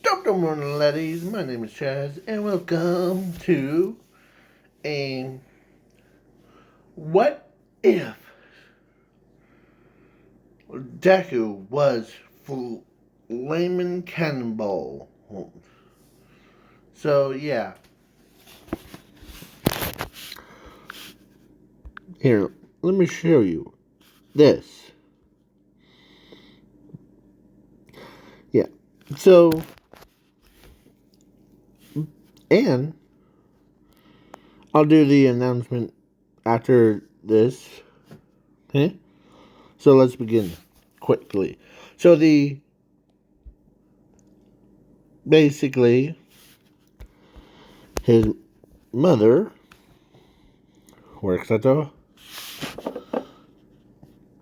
Good morning, laddies. My name is Chaz, and welcome to a What If Deku was Flaming Cannonball. So, yeah. Here, let me show you this. Yeah. So, and I'll do the announcement after this. Okay? So, let's begin quickly. So, basically, his mother works at a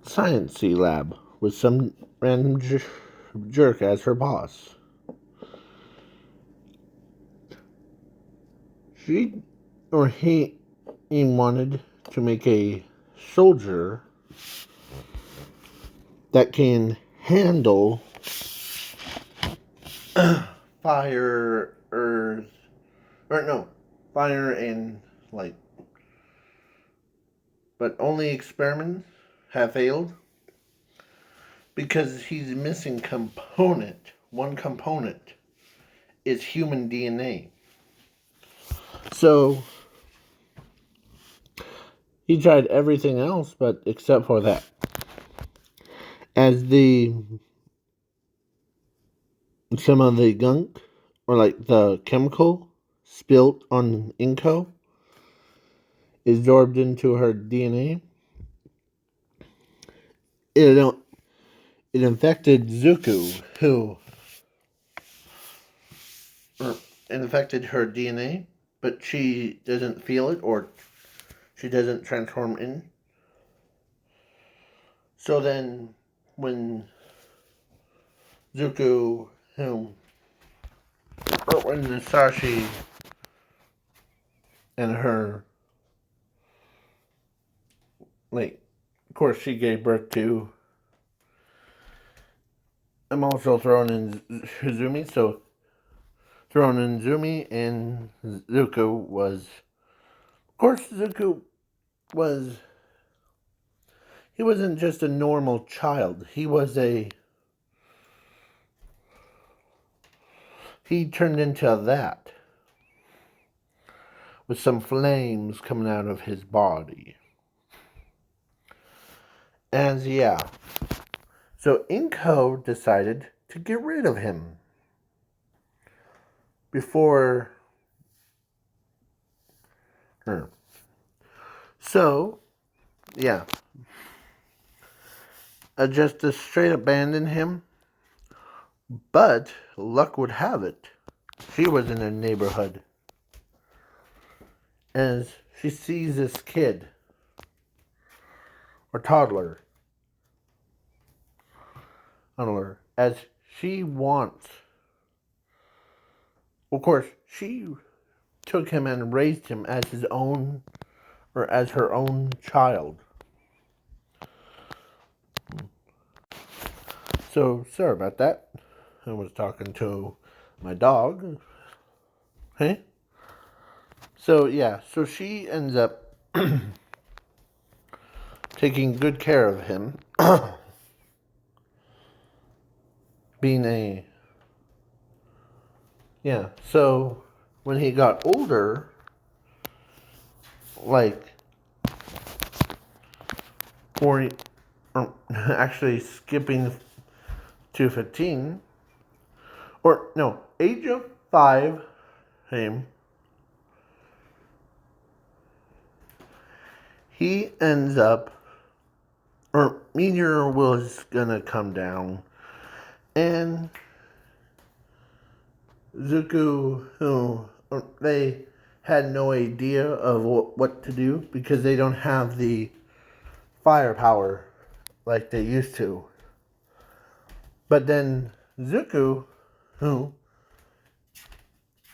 sciencey lab with some random jerk as her boss. She or he wanted to make a soldier that can handle fire, earth, or no, fire and light. But only experiments have failed because he's missing component. One component is human DNA. So he tried everything else, but except for that. As some of the gunk or like the chemical spilt on Inko is absorbed into her DNA, it infected Zuko, who it infected her DNA, but she doesn't feel it or she doesn't transform in. So then, when Zuko, or when Sashi and her, like, of course, she gave birth to. I'm also throwing in Hizumi, so throwing in Zumi and Zuko was. Of course, Zuko was. He wasn't just a normal child. He turned into that. With some flames coming out of his body. And yeah. So Inko decided to get rid of him. Before her. So, yeah. Just to straight abandon him. But luck would have it. She was in the neighborhood. As she sees this kid. Or toddler. Toddler. As she wants. Of course, she took him and raised him as his own. Or as her own child. So, sorry about that. I was talking to my dog. Hey? So, yeah. So she ends up taking good care of him. Being a... Yeah. So, when he got older, like... actually skipping to 15. Or, no. Age of 5. Him. He ends up... Or, meteor was gonna come down. And... Zuko, they had no idea of what to do because they don't have the firepower like they used to. But then Zuko,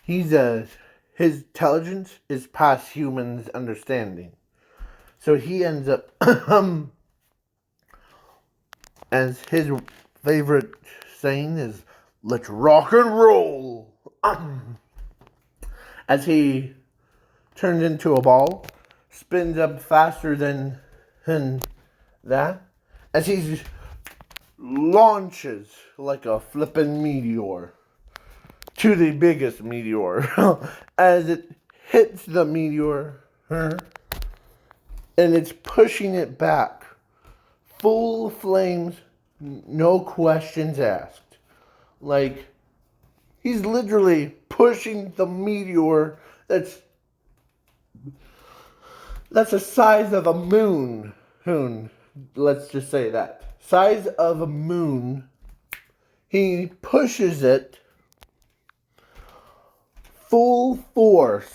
his intelligence is past humans' understanding. So he ends up, as his favorite saying is, Let's rock and roll. As he turns into a ball, spins up faster than that, as he launches like a flippin' meteor to the biggest meteor. As it hits the meteor, and it's pushing it back. Full flames, no questions asked. Like, he's literally pushing the meteor that's the size of a moon. Let's just say that. Size of a moon. He pushes it full force.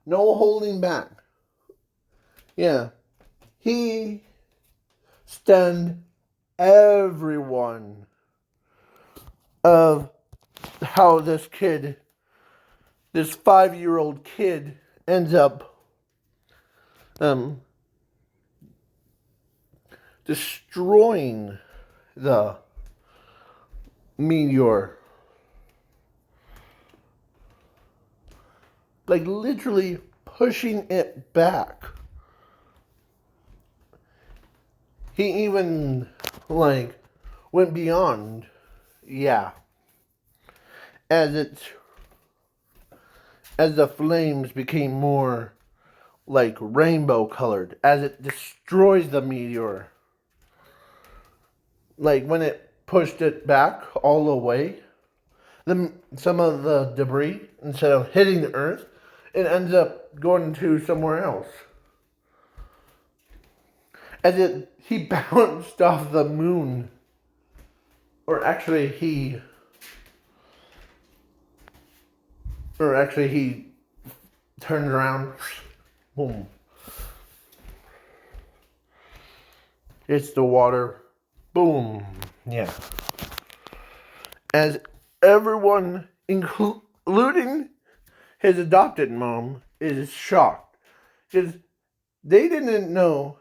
No holding back. Yeah. He stunned everyone of how this 5-year-old kid ends up destroying the meteor. Like literally pushing it back. He even went beyond. Yeah. As the flames became more rainbow colored, as it destroys the meteor. Like when it pushed it back all the way, some of the debris, instead of hitting the earth, it ends up going to somewhere else. As he bounced off the moon. Or actually he turned around. Boom. Hits the water. Boom. Yeah. As everyone, including his adopted mom, is shocked. Because they didn't know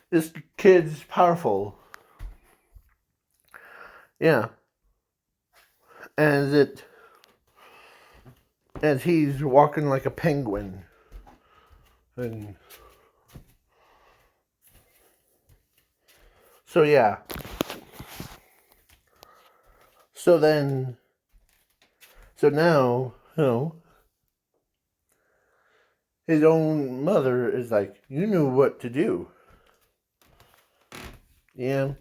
this kid's powerful. Yeah. As he's walking like a penguin. And so yeah. So now, his own mother is like, you knew what to do. Yeah.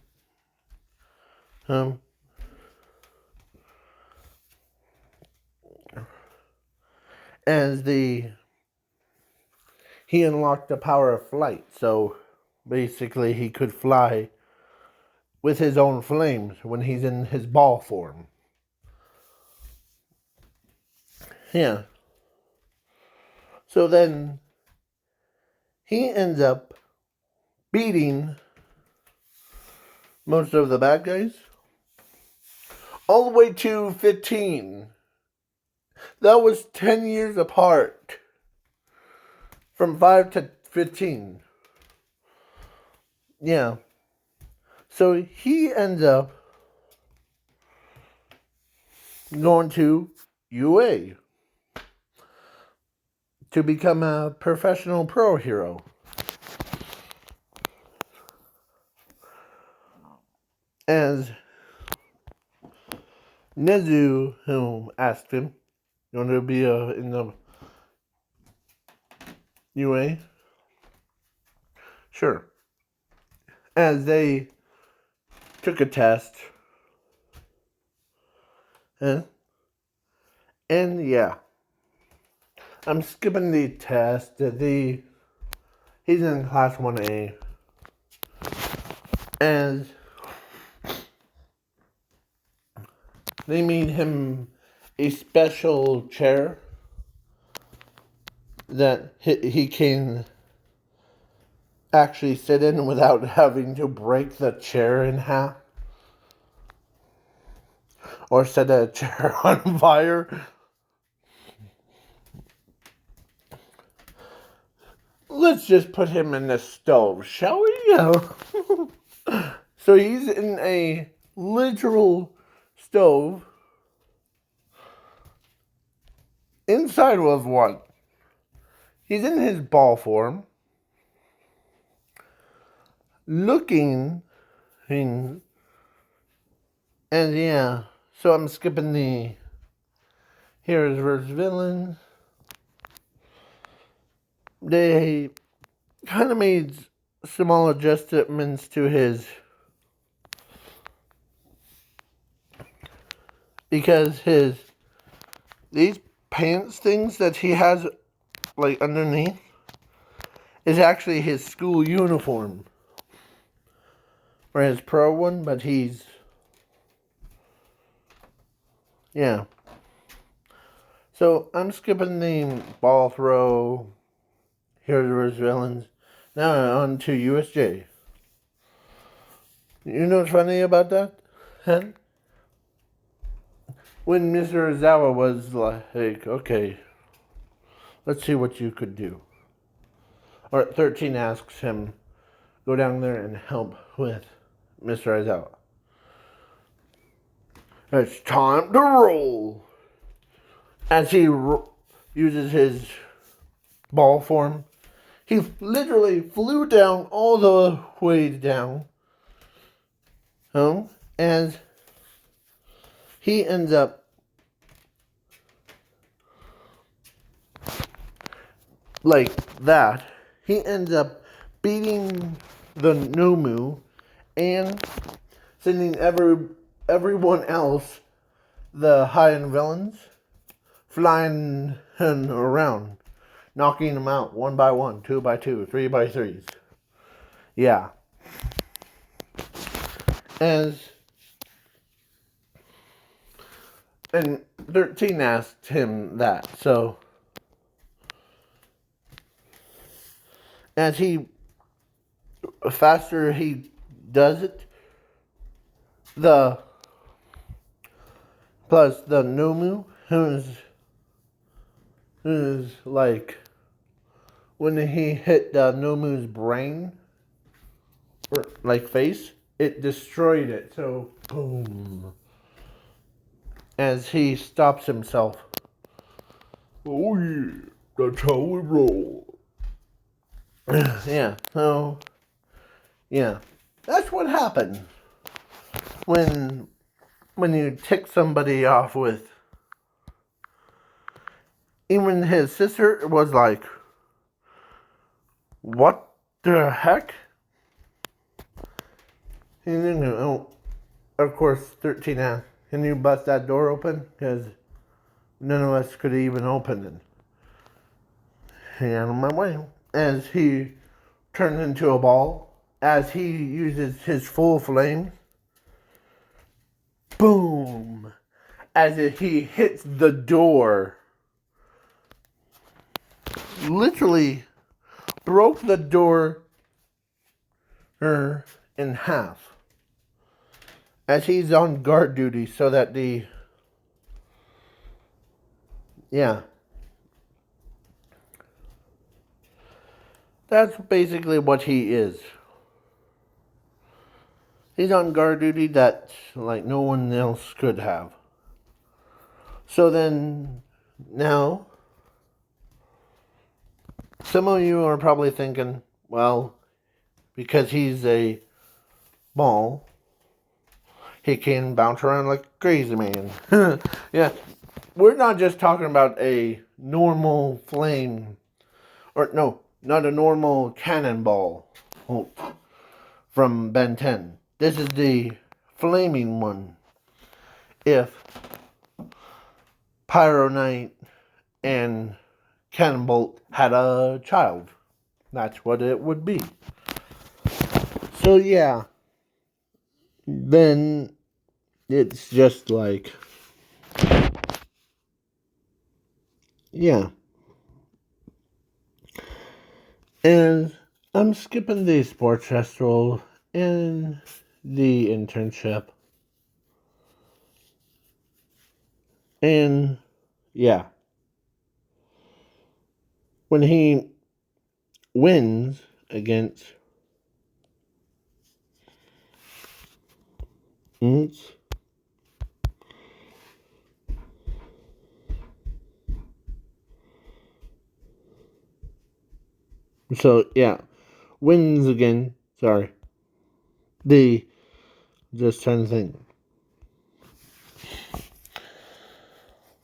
As he unlocked the power of flight, so basically he could fly with his own flames when he's in his ball form. Yeah. So then he ends up beating most of the bad guys all the way to 15. That was 10 years apart. From 5 to 15. Yeah. So he ends up going to UA to become a professional pro hero. As Nezu, who asked him, you want to be in the UA? Sure. As they took a test. And yeah. I'm skipping the test. He's in class 1A. As they made him a special chair that he can actually sit in without having to break the chair in half. Or set a chair on fire. Let's just put him in the stove, shall we? So he's in a literal stove. Inside was what? He's in his ball form, looking, and yeah. So I'm skipping the heroes versus villains. They kind of made small adjustments to his, because these pants things that he has like underneath is actually his school uniform, or his pro one, but yeah. So I'm skipping the ball throw, heroes versus villains. Now on to USJ. You know what's funny about that? Huh? When Mr. Ozawa was like, okay, let's see what you could do. Or 13 asks him, go down there and help with Mr. Ozawa. It's time to roll. As he uses his ball form, he literally flew down all the way down. As he ends up like that, he ends up beating the Nomu and sending everyone else, the high-end villains, flying around, knocking them out one by one, two by two, three by threes. Yeah. And 13 asked him that. So as he faster he does it, the plus the Nomu, who's like, when he hit the Nomu's brain or like face, it destroyed it. So boom. As he stops himself. Oh yeah, that's how we roll. Yeah, so yeah. That's what happens when you tick somebody off with. Even his sister was like, what the heck? And then, of course, 13 asked, can you bust that door open? Because none of us could even open it. And out of my way. As he turned into a ball, as he uses his full flame, boom! As he hits the door, literally broke the door in half. As he's on guard duty, so that that's basically what he is. He's on guard duty that like no one else could have. So then, now, some of you are probably thinking, well, because he's a ball, he can bounce around like a crazy man. Yeah, we're not just talking about a normal flame, or no, not a normal cannonball from Ben 10. This is the flaming one. If Pyro Knight and Cannonball had a child, that's what it would be. So yeah, then it's just like, yeah. And I'm skipping the sports festival and the internship. And yeah, when he wins against So yeah, wins again. Sorry. The just trying to think.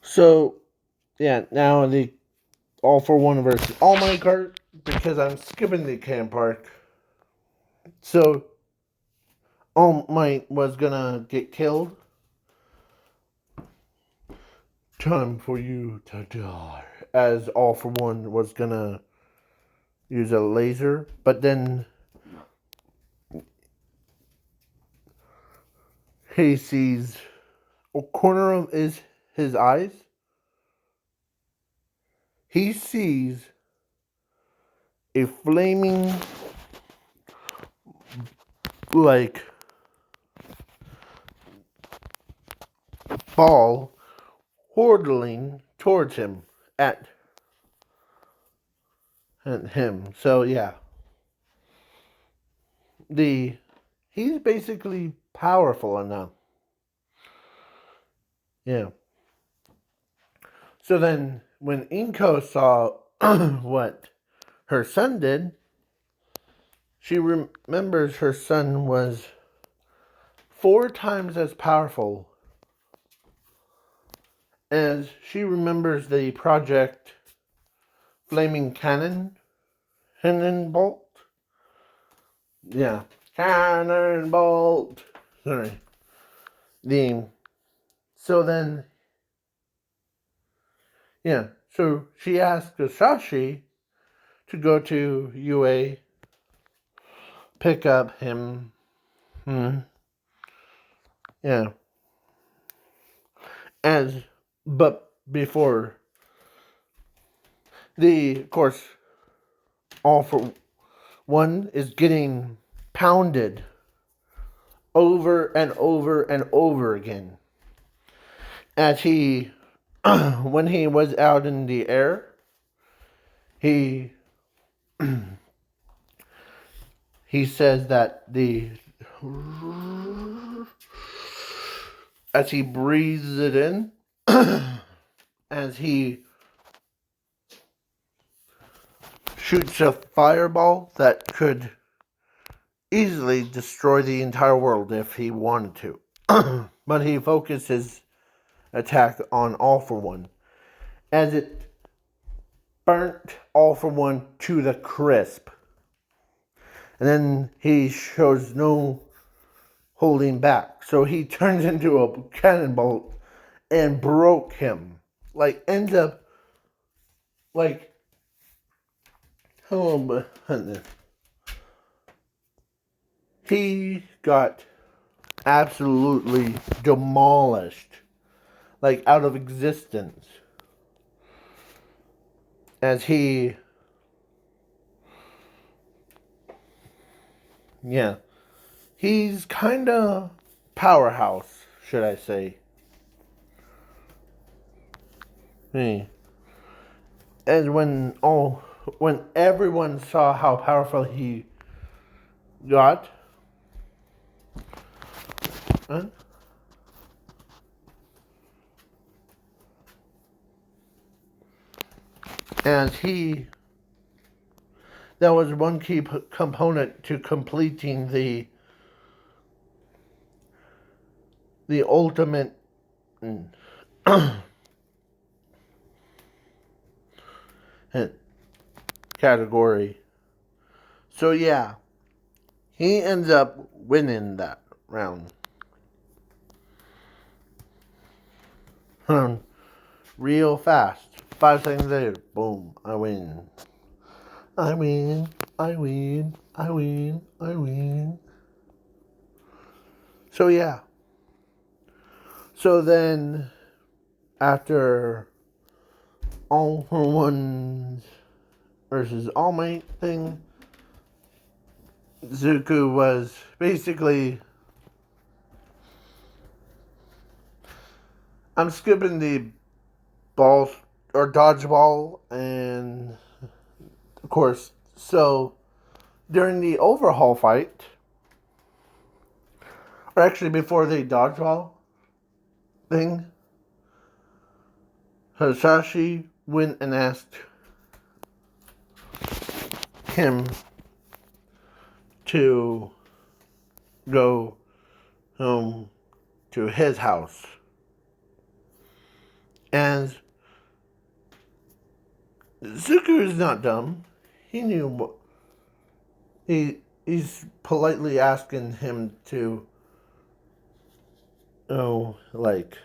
So yeah, now the All for One versus All Might card because I'm skipping the Can Park. So All Might was gonna get killed. Time for you to die. As All for One was gonna use a laser, but then he sees a corner of his eyes. He sees a flaming, like, ball hurtling towards him at him. So yeah, he's basically powerful enough. Yeah. So then, when Inko saw what her son did, she remembers her son was 4 times as powerful as she remembers the project Flaming Cannonball. Yeah, Cannonball. Sorry. The so then yeah, so she asked Sashi to go to UA, pick up him. Yeah, as but before of course, All for One is getting pounded over and over and over again. As he, when he was out in the air, he he says that as he breathes it in, as he shoots a fireball that could easily destroy the entire world if he wanted to. But he focused his attack on All for One, as it burnt All for One to the crisp. And then he shows no holding back. So he turns into a cannonball and broke him. Like, ends up, like, oh, he got absolutely demolished, like, out of existence. As he, yeah, he's kind of powerhouse, should I say. And when everyone saw how powerful he got, huh? And that was one key component to completing the ultimate category. So yeah, he ends up winning that round. Real fast. 5 seconds later, boom, I win. I win, I win, I win, I win. So yeah. So then, after All for One versus All Might thing, Zuko was basically, I'm skipping the ball or dodgeball, and of course, so during the overhaul fight, or actually before the dodgeball thing, Hisashi went and asked him to go home to his house. And Zuko is not dumb. He knew what he's politely asking him to like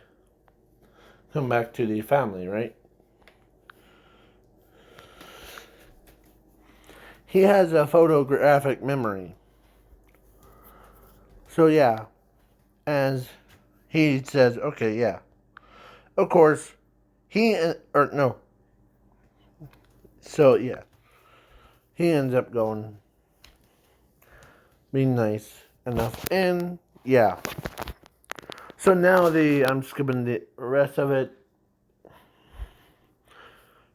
come back to the family, right? He has a photographic memory. So yeah, as he says, okay, yeah. Of course, or no. So yeah, he ends up going, being nice enough, and yeah. So now I'm skipping the rest of it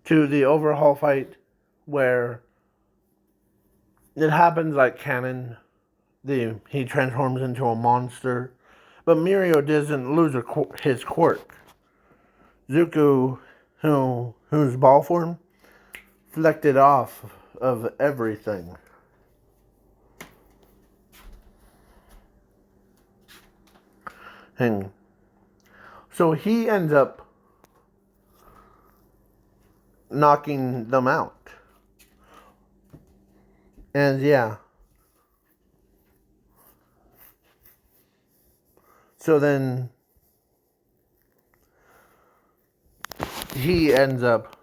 to the overhaul fight, where it happens like canon. He transforms into a monster, but Mirio doesn't lose his quirk. Zuko, whose ball form, flecked it off of everything. And so he ends up knocking them out. And yeah. So then he ends up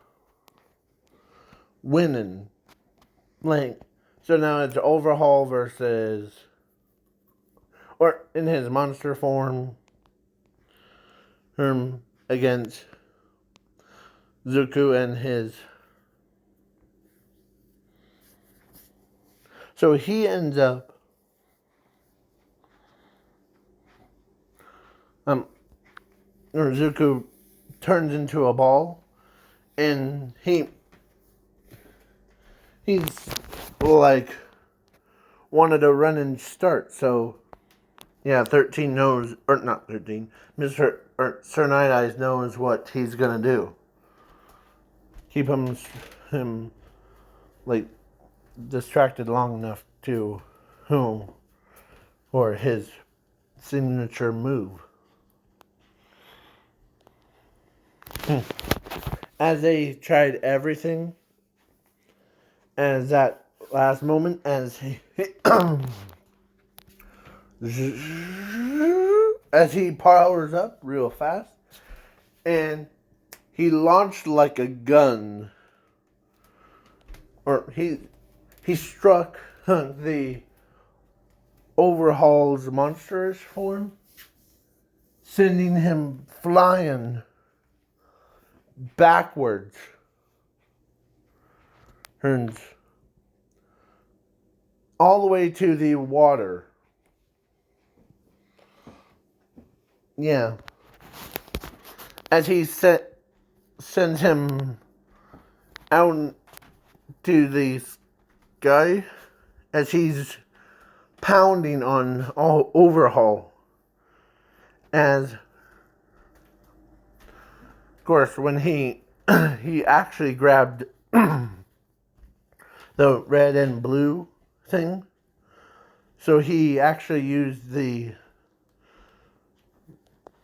winning. Like, so now it's Overhaul versus, or in his monster form, against Zuko and his. So he ends up or Zuko turns into a ball, and he's like wanted to run and start. So yeah, 13 knows, or not 13, Sir Night Eyes knows what he's gonna do. Keep him like distracted long enough to or his signature move. As they tried everything, as that last moment, as he as he powers up real fast, and he launched like a gun, or he struck the Overhaul's monstrous form, sending him flying backwards. Turns all the way to the water. Yeah. As he sends him out to the sky, as he's pounding on Overhaul. As, of course, when he actually grabbed the red and blue thing, so he actually used the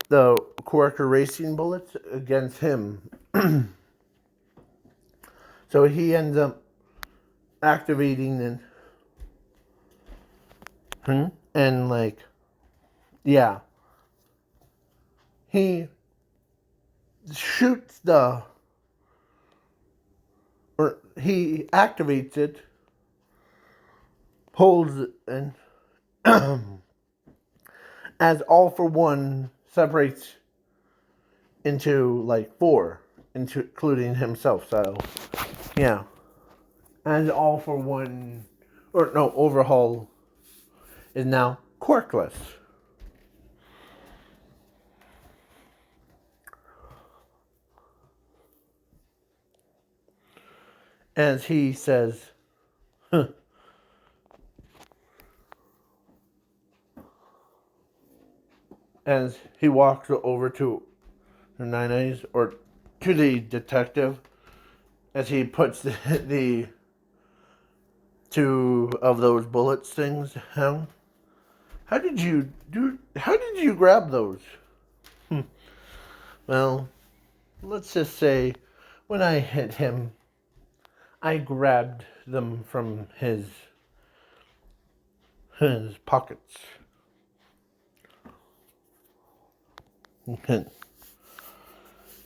Quarker racing bullets against him. So he ends up activating and like, yeah, he shoots or he activates it, pulls it, and as All for One separates into like 4, including himself. So yeah, as All for One, or no, Overhaul is now quirkless. As he says, as he walks over to Nine Eyes, or to the detective, as he puts the two of those bullets things down. How did you grab those? Well, let's just say when I hit him, I grabbed them from his pockets.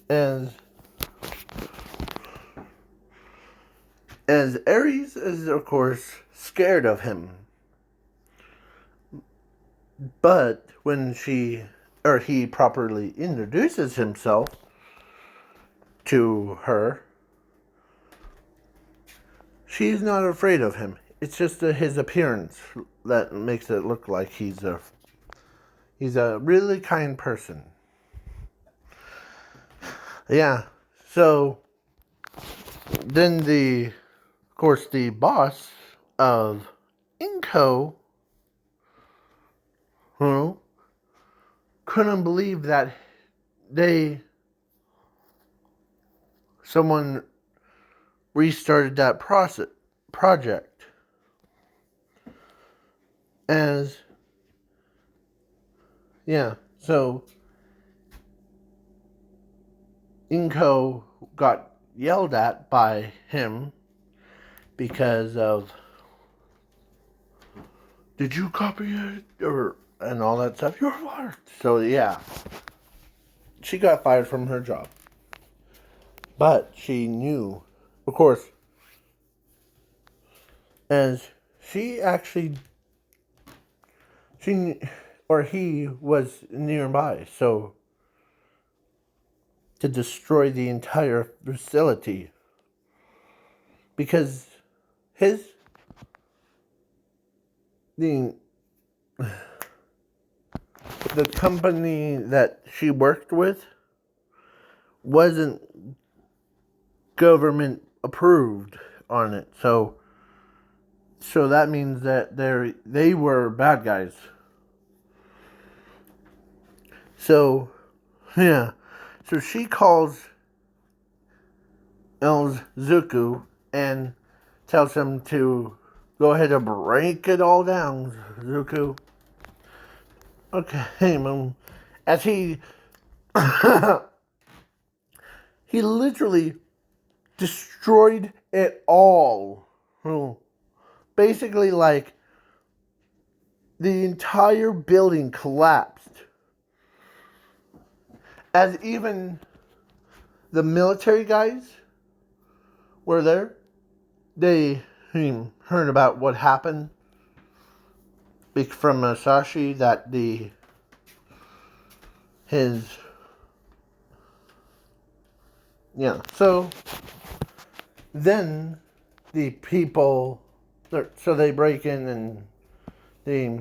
As Ares is of course scared of him. But when he properly introduces himself to her, she's not afraid of him. It's just his appearance that makes it look like he's a really kind person. Yeah. So then of course the boss of Inko, couldn't believe that someone restarted that project. So Inko got yelled at by him because of, did you copy it, and all that stuff. You're fired. So yeah, she got fired from her job, but she knew, of course, as he was nearby, so to destroy the entire facility, because the company that she worked with wasn't government approved on it, so that means that they were bad guys. So yeah, so she calls Zuku and tells him to go ahead and break it all down, Zuku. Okay, Mom. As he literally destroyed it all. Basically, like, the entire building collapsed. As even the military guys were there. They heard about what happened from Masashi, that so then the people, so they break in and they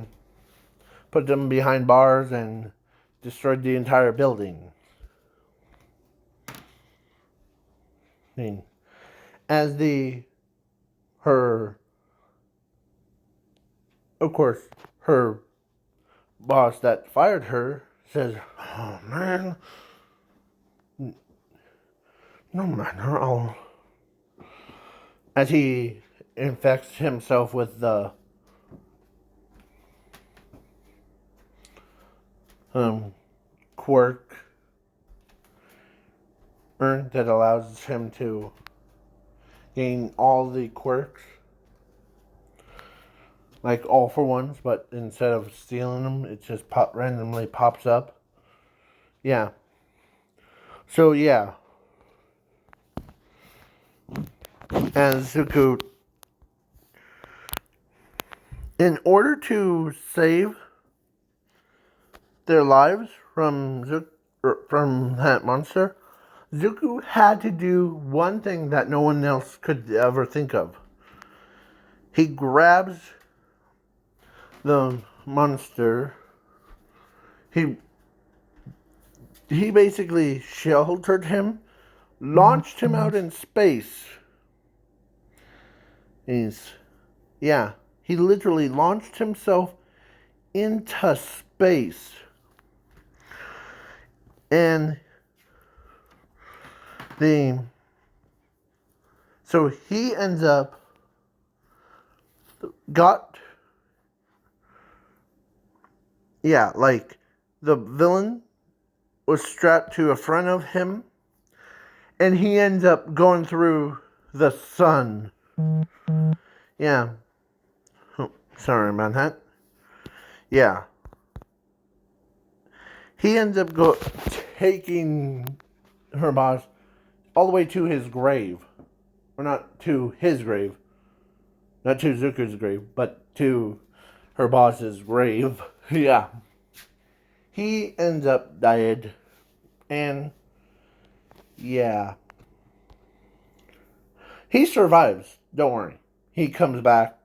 put them behind bars and destroyed the entire building. As of course, her boss that fired her says, "Oh man, no matter," as he infects himself with the quirk that allows him to gain all the quirks, like all for ones, but instead of stealing them, it just randomly pops up. Yeah. So yeah, and Zuko, in order to save their lives from that monster, Zuko had to do one thing that no one else could ever think of. He grabs the monster. He basically sheltered him, launched him out in space. He literally launched himself into space. And so he ends up got, yeah, like the villain was strapped to a front of him, and he ends up going through the sun. Yeah. Oh, sorry about that. Yeah. He ends up taking her boss all the way to his grave. Or not to his grave. Not to Zuko's grave, but to her boss's grave. Yeah. He ends up dead. And yeah. He survives. Don't worry. He comes back.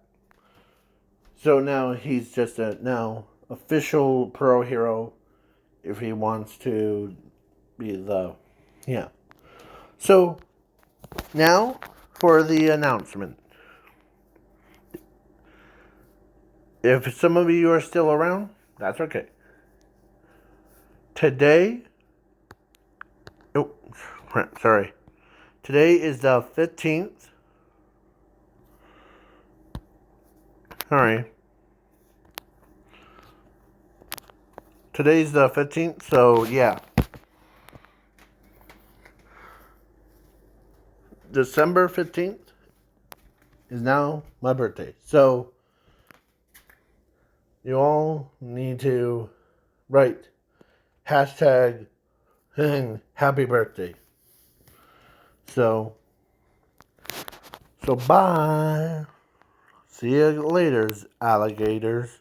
So now he's just a now official pro hero if he wants to be the yeah. So now for the announcement. If some of you are still around, that's okay. Today, oh, sorry. Today is the 15th. Sorry. Today's the 15th, so yeah. December 15th is now my birthday. So you all need to write hashtag happy birthday. So bye. See you later, alligators.